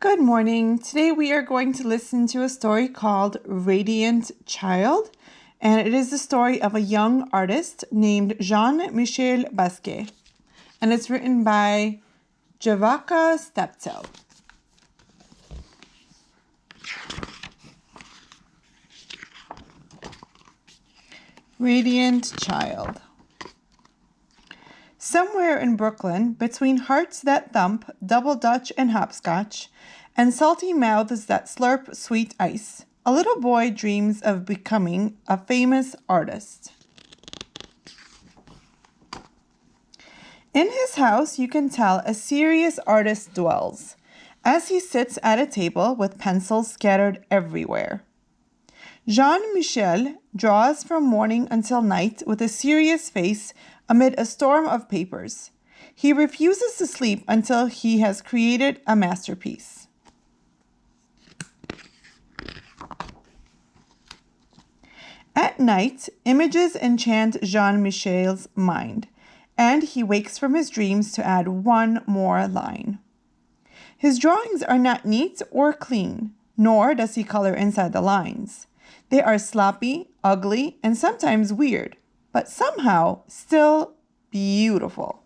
Good morning. Today we are going to listen to a story called Radiant Child, and it is the story of a young artist named Jean-Michel Basquiat, and it's written by Javaka Steptel. Radiant Child. Somewhere in Brooklyn, between hearts that thump, double Dutch and hopscotch, and salty mouths that slurp sweet ice, a little boy dreams of becoming a famous artist. In his house, you can tell a serious artist dwells, as he sits at a table with pencils scattered everywhere. Jean-Michel draws from morning until night with a serious face amid a storm of papers. He refuses to sleep until he has created a masterpiece. At night, images enchant Jean-Michel's mind, and he wakes from his dreams to add one more line. His drawings are not neat or clean, nor does he color inside the lines. They are sloppy, ugly, and sometimes weird, but somehow still beautiful.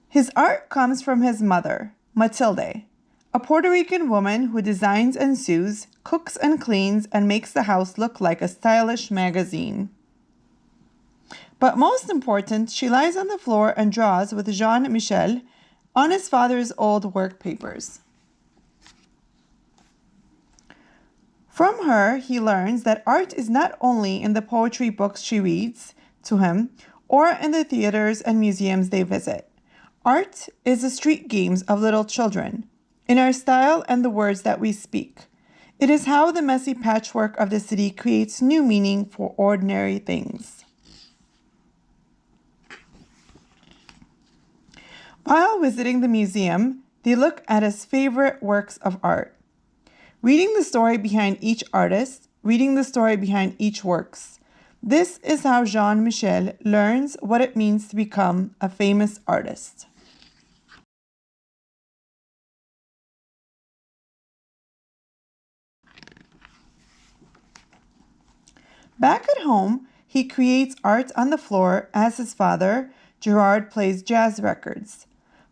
His art comes from his mother, Matilde, a Puerto Rican woman who designs and sews, cooks and cleans, and makes the house look like a stylish magazine. But most important, she lies on the floor and draws with Jean-Michel on his father's old work papers. From her, he learns that art is not only in the poetry books she reads to him or in the theaters and museums they visit. Art is the street games of little children, in our style and the words that we speak. It is how the messy patchwork of the city creates new meaning for ordinary things. While visiting the museum, they look at his favorite works of art. Reading the story behind each artist, reading the story behind each works. This is how Jean-Michel learns what it means to become a famous artist. Back at home, he creates art on the floor as his father, Gerard, plays jazz records.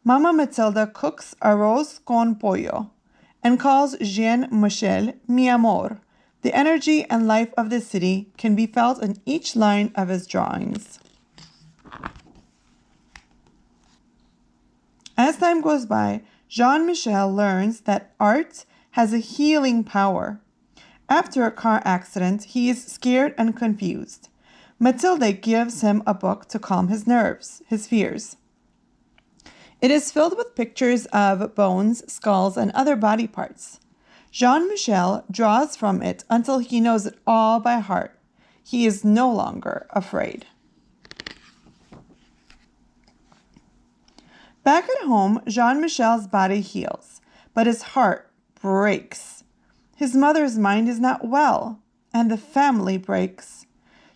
Mama Matilda cooks arroz con pollo and calls Jean-Michel mi amor. The energy and life of the city can be felt in each line of his drawings. As time goes by, Jean-Michel learns that art has a healing power. After a car accident, he is scared and confused. Matilde gives him a book to calm his nerves, his fears. It is filled with pictures of bones, skulls, and other body parts. Jean-Michel draws from it until he knows it all by heart. He is no longer afraid. Back at home, Jean-Michel's body heals, but his heart breaks. His mother's mind is not well, and the family breaks.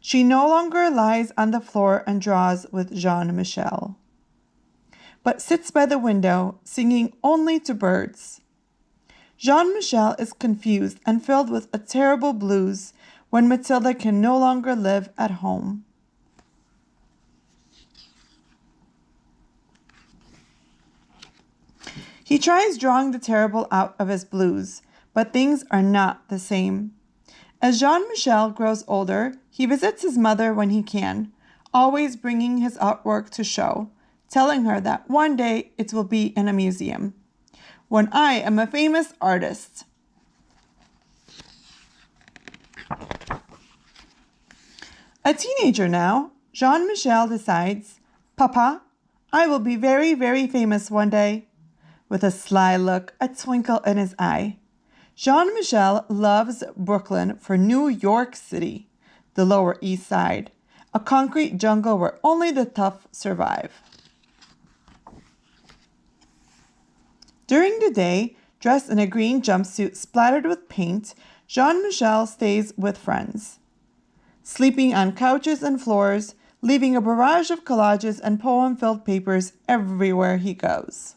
She no longer lies on the floor and draws with Jean-Michel, but sits by the window, singing only to birds. Jean-Michel is confused and filled with a terrible blues when Matilda can no longer live at home. He tries drawing the terrible out of his blues, but things are not the same. As Jean-Michel grows older, he visits his mother when he can, always bringing his artwork to show, telling her that one day it will be in a museum. When I am a famous artist. A teenager now, Jean-Michel decides, Papa, I will be very, very famous one day. With a sly look, a twinkle in his eye. Jean-Michel loves Brooklyn for New York City, the Lower East Side, a concrete jungle where only the tough survive. During the day, dressed in a green jumpsuit splattered with paint, Jean-Michel stays with friends. sleeping on couches and floors, leaving a barrage of collages and poem-filled papers everywhere he goes.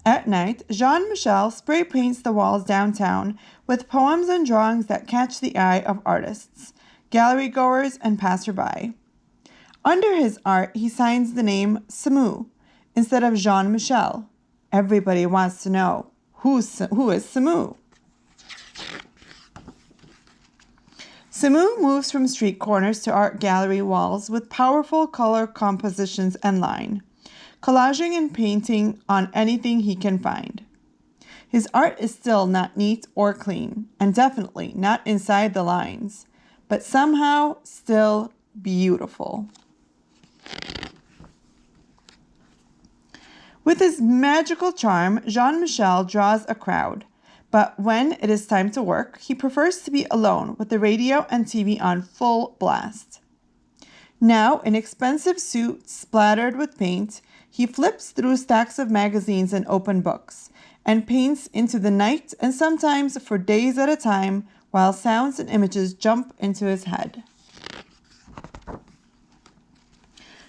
At night, Jean-Michel spray paints the walls downtown with poems and drawings that catch the eye of artists, gallery goers, and passerby. Under his art, he signs the name Samu instead of Jean-Michel. Everybody wants to know, who is Samu? Samu moves from street corners to art gallery walls with powerful color compositions and line, collaging and painting on anything he can find. His art is still not neat or clean, and definitely not inside the lines, but somehow still beautiful. With his magical charm, Jean-Michel draws a crowd, but when it is time to work, he prefers to be alone with the radio and TV on full blast. Now, in expensive suits splattered with paint, he flips through stacks of magazines and open books, and paints into the night and sometimes for days at a time while sounds and images jump into his head.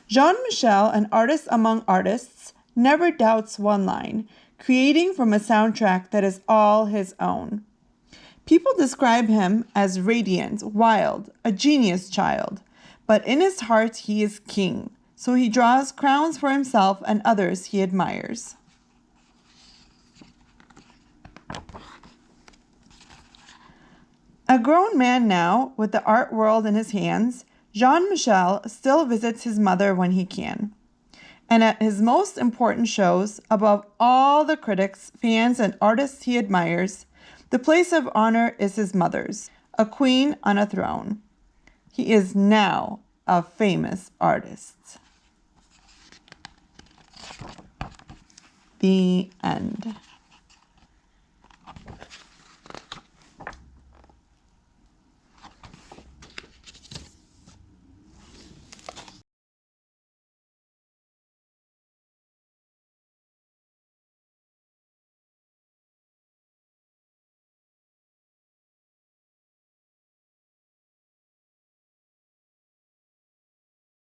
Jean-Michel, an artist among artists, never doubts one line, creating from a soundtrack that is all his own. People describe him as radiant, wild, a genius child, but in his heart he is king, so he draws crowns for himself and others he admires. A grown man now, with the art world in his hands, Jean-Michel still visits his mother when he can. And at his most important shows, above all the critics, fans, and artists he admires, the place of honor is his mother's, a queen on a throne. He is now a famous artist. The end.